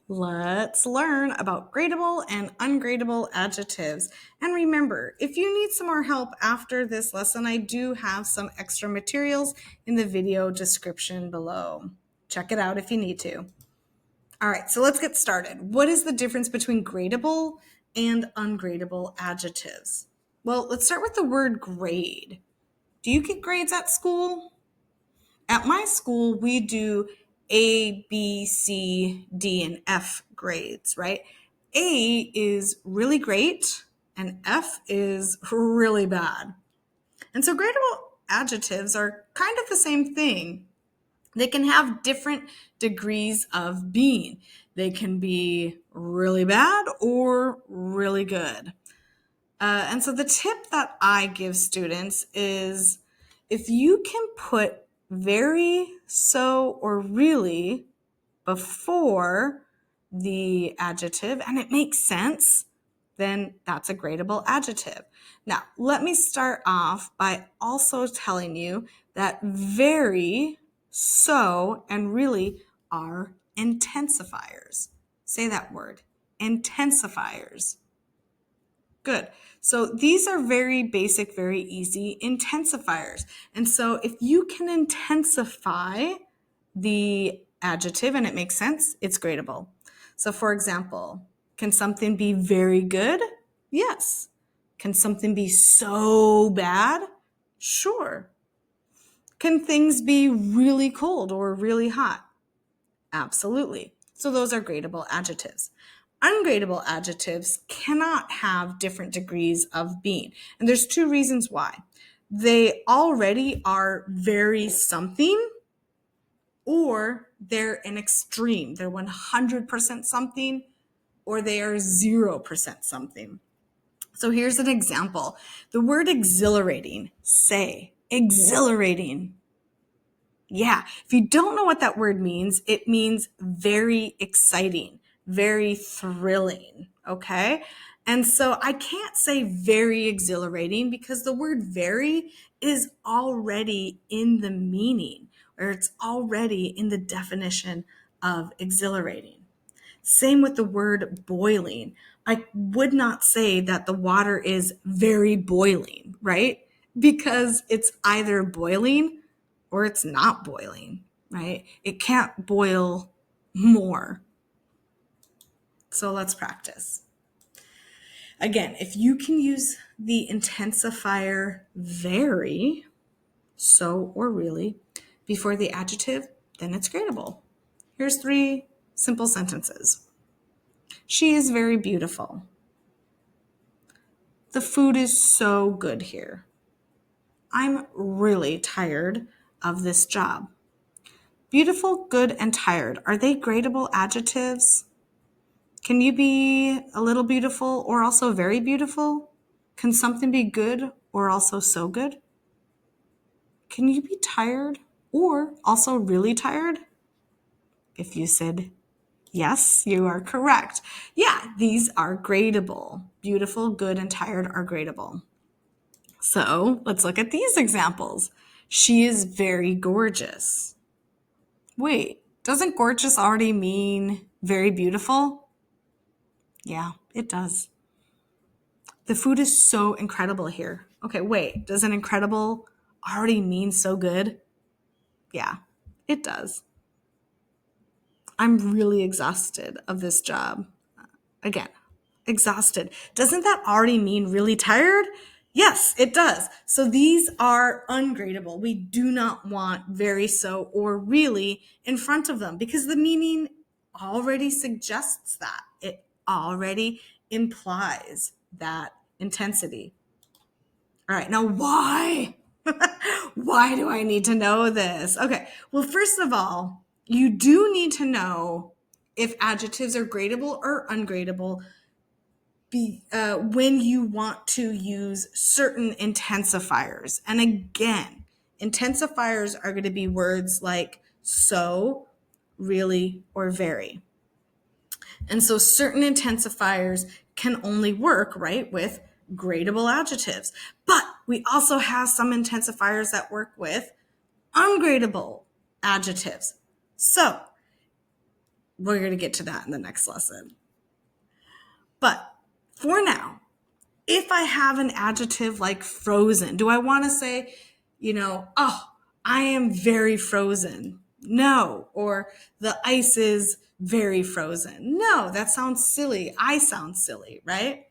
Let's learn about gradable and ungradable adjectives. And remember, if you need some more help after this lesson, I do have some extra materials in the video description below. Check it out if you need to. All right, so let's get started. What is the difference between gradable and ungradable adjectives? Well, let's start with the word grade. Do you get grades at school? At my school, we do A, B, C, D, and F grades, right? A is really great, and F is really bad. And so gradable adjectives are kind of the same thing. They can have different degrees of being. They can be really bad or really good. And so the tip that I give students is if you can put very, so, or really before the adjective and it makes sense, then that's a gradable adjective. Now, let me start off by also telling you that very, so, and really are intensifiers. Say that word, intensifiers. Good. So these are very basic, very easy intensifiers. And so if you can intensify the adjective and it makes sense, it's gradable. So for example, can something be very good? Yes. Can something be so bad? Sure. Can things be really cold or really hot? Absolutely. So those are gradable adjectives. Ungradable adjectives cannot have different degrees of being. And there's two reasons why. They already are very something, or they're an extreme. They're 100% something, or they are 0% something. So here's an example. The word exhilarating. Say, exhilarating. Yeah, if you don't know what that word means, it means very exciting, very thrilling, okay? And so I can't say very exhilarating because the word very is already in the meaning, or it's already in the definition of exhilarating. Same with the word boiling. I would not say that the water is very boiling, right? Because it's either boiling or it's not boiling, right? It can't boil more. So let's practice. Again, if you can use the intensifier very, so, or really before the adjective, then it's gradable. Here's 3 simple sentences. She is very beautiful. The food is so good here. I'm really tired of this job. Beautiful, good, and tired. Are they gradable adjectives? Can you be a little beautiful or also very beautiful? Can something be good or also so good? Can you be tired or also really tired? If you said yes, you are correct. Yeah, these are gradable. Beautiful, good, and tired are gradable. So let's look at these examples. She is very gorgeous. Wait, doesn't gorgeous already mean very beautiful? Yeah, it does. The food is so incredible here. Okay, wait, does an incredible already mean so good? Yeah, it does. I'm really exhausted of this job. Again, exhausted. Doesn't that already mean really tired? Yes, it does. So these are ungradable. We do not want very, so, or really in front of them because the meaning already suggests that. It already implies that intensity. All right, now why? Why do I need to know this? Okay, well, first of all, you do need to know if adjectives are gradable or ungradable when you want to use certain intensifiers. And again, intensifiers are going to be words like so, really, or very. And so certain intensifiers can only work, right, with gradable adjectives. But we also have some intensifiers that work with ungradable adjectives. So we're going to get to that in the next lesson. But for now, if I have an adjective like frozen, do I want to say, oh, I am very frozen? No. Or the ice is very frozen. No, that sounds silly. I sound silly, right?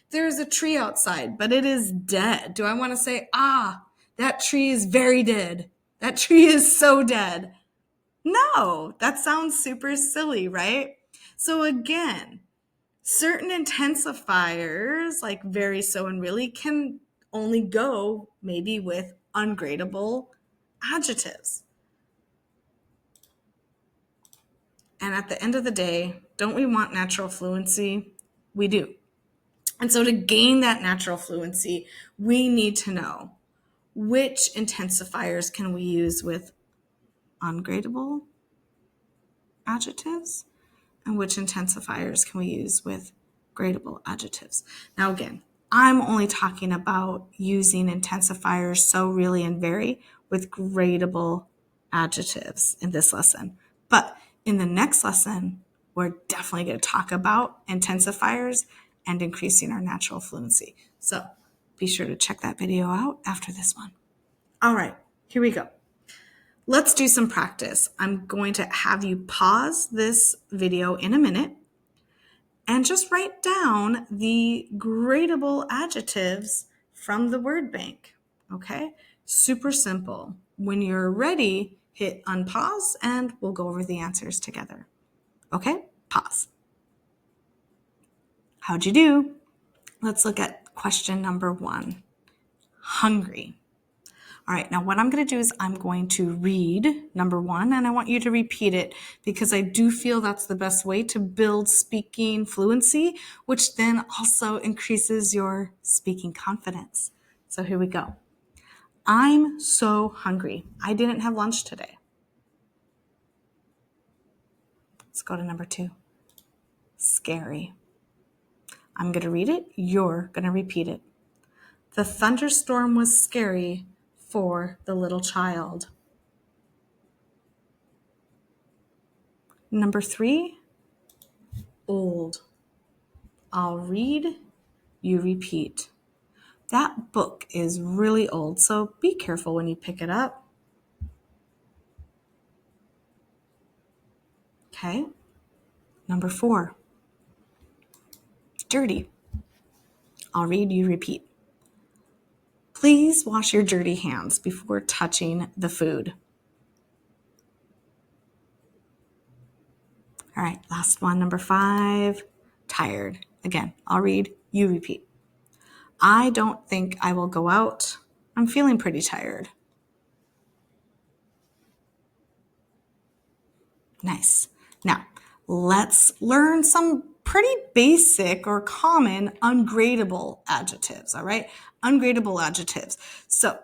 There's a tree outside, but it is dead. Do I want to say, that tree is very dead? That tree is so dead. No, that sounds super silly, right? So again, certain intensifiers like very, so, and really can only go maybe with ungradable adjectives. And at the end of the day, don't we want natural fluency? We do. And so to gain that natural fluency, we need to know which intensifiers can we use with ungradable adjectives and which intensifiers can we use with gradable adjectives. Now, again, I'm only talking about using intensifiers so, really, and very with gradable adjectives in this lesson. But in the next lesson, we're definitely going to talk about intensifiers and increasing our natural fluency. So be sure to check that video out after this one. All right, here we go. Let's do some practice. I'm going to have you pause this video in a minute and just write down the gradable adjectives from the word bank, okay? Super simple. When you're ready, hit unpause and we'll go over the answers together. Okay, pause. How'd you do? Let's look at question number 1, hungry. All right, now what I'm going to do is I'm going to read number 1, and I want you to repeat it because I do feel that's the best way to build speaking fluency, which then also increases your speaking confidence. So here we go. I'm so hungry. I didn't have lunch today. Let's go to number 2. Scary. I'm going to read it. You're going to repeat it. The thunderstorm was scary for the little child. Number 3, old. I'll read, you repeat. That book is really old, so be careful when you pick it up. Okay. Number 4, dirty. I'll read, you repeat. Please wash your dirty hands before touching the food. All right, last one, number 5, tired. Again, I'll read, you repeat. I don't think I will go out. I'm feeling pretty tired. Nice. Now, let's learn some pretty basic or common ungradable adjectives, all right? Ungradable adjectives. So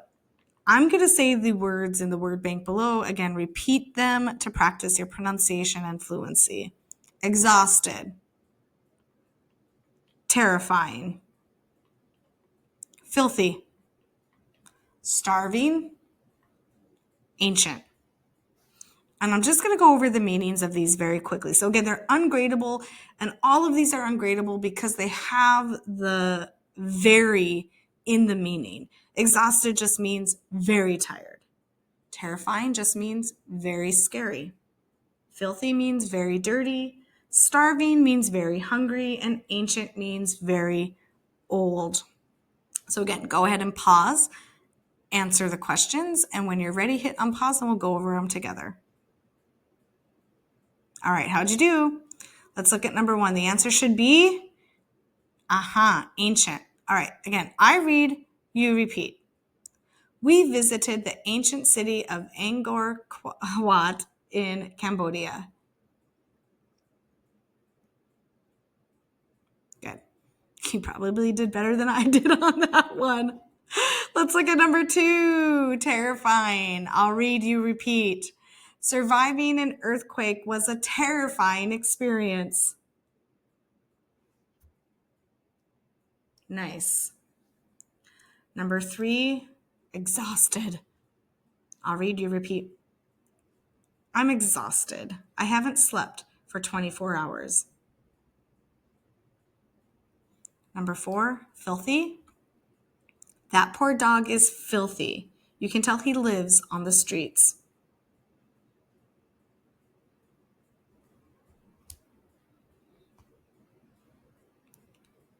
I'm going to say the words in the word bank below. Again, repeat them to practice your pronunciation and fluency. Exhausted, terrifying, filthy, starving, ancient. And I'm just going to go over the meanings of these very quickly. So again, they're ungradable, and all of these are ungradable because they have the very in the meaning. Exhausted just means very tired. Terrifying just means very scary. Filthy means very dirty. Starving means very hungry. And ancient means very old. So again, go ahead and pause, answer the questions, and when you're ready, hit unpause and we'll go over them together. All right, how'd you do? Let's look at number 1. The answer should be, ancient. All right, again, I read, you repeat. We visited the ancient city of Angkor Wat in Cambodia. Good. You probably did better than I did on that one. Let's look at number 2, terrifying. I'll read, you repeat. Surviving an earthquake was a terrifying experience. Nice. Number 3, exhausted. I'll read, you repeat. I'm exhausted. I haven't slept for 24 hours. Number 4, filthy. That poor dog is filthy. You can tell he lives on the streets.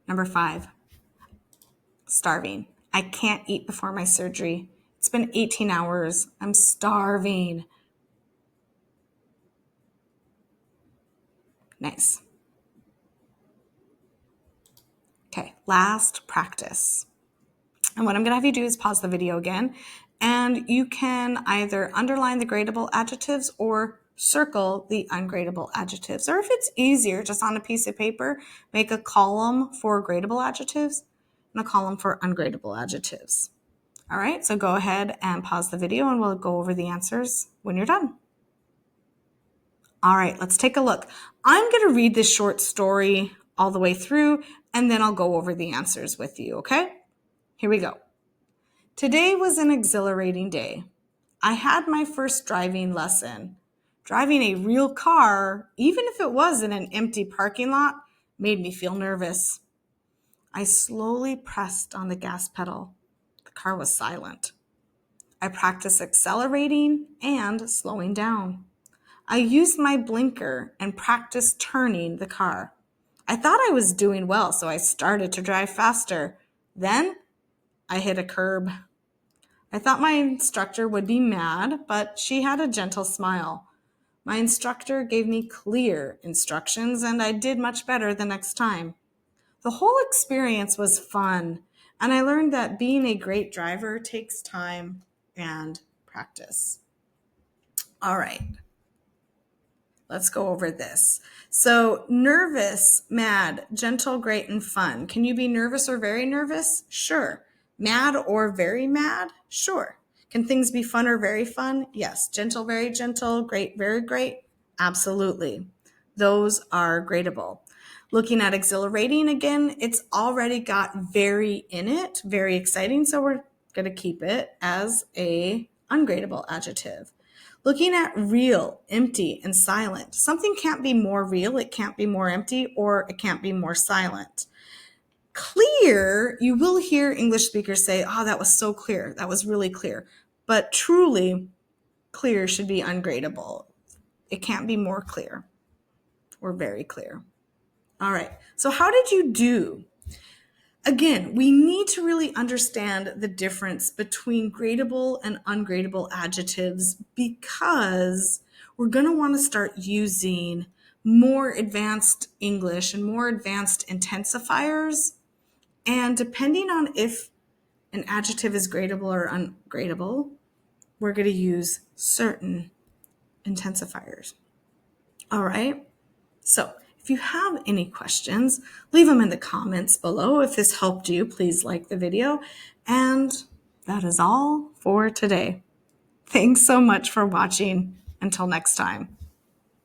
Number 5, starving. I can't eat before my surgery. It's been 18 hours. I'm starving. Nice. Okay, last practice. And what I'm going to have you do is pause the video again, and you can either underline the gradable adjectives or circle the ungradable adjectives. Or if it's easier, just on a piece of paper, make a column for gradable adjectives and a column for ungradable adjectives. All right, so go ahead and pause the video and we'll go over the answers when you're done. All right, let's take a look. I'm going to read this short story all the way through, and then I'll go over the answers with you, okay? Here we go. Today was an exhilarating day. I had my first driving lesson. Driving a real car, even if it was in an empty parking lot, made me feel nervous. I slowly pressed on the gas pedal. The car was silent. I practiced accelerating and slowing down. I used my blinker and practiced turning the car. I thought I was doing well, so I started to drive faster. Then I hit a curb. I thought my instructor would be mad, but she had a gentle smile. My instructor gave me clear instructions, and I did much better the next time. The whole experience was fun, and I learned that being a great driver takes time and practice. All right. Let's go over this. So nervous, mad, gentle, great, and fun. Can you be nervous or very nervous? Sure. Mad or very mad? Sure. Can things be fun or very fun? Yes. Gentle, very gentle, great, very great? Absolutely. Those are gradable. Looking at exhilarating again, it's already got very in it, very exciting, so we're going to keep it as a ungradable adjective. Looking at real, empty, and silent. Something can't be more real, it can't be more empty, or it can't be more silent. Clear, you will hear English speakers say, oh, that was so clear. That was really clear. But truly, clear should be ungradable. It can't be more clear or very clear. All right, so how did you do? Again, we need to really understand the difference between gradable and ungradable adjectives because we're going to want to start using more advanced English and more advanced intensifiers. And depending on if an adjective is gradable or ungradable, we're going to use certain intensifiers. All right, so if you have any questions, leave them in the comments below. If this helped you, please like the video. And that is all for today. Thanks so much for watching. Until next time.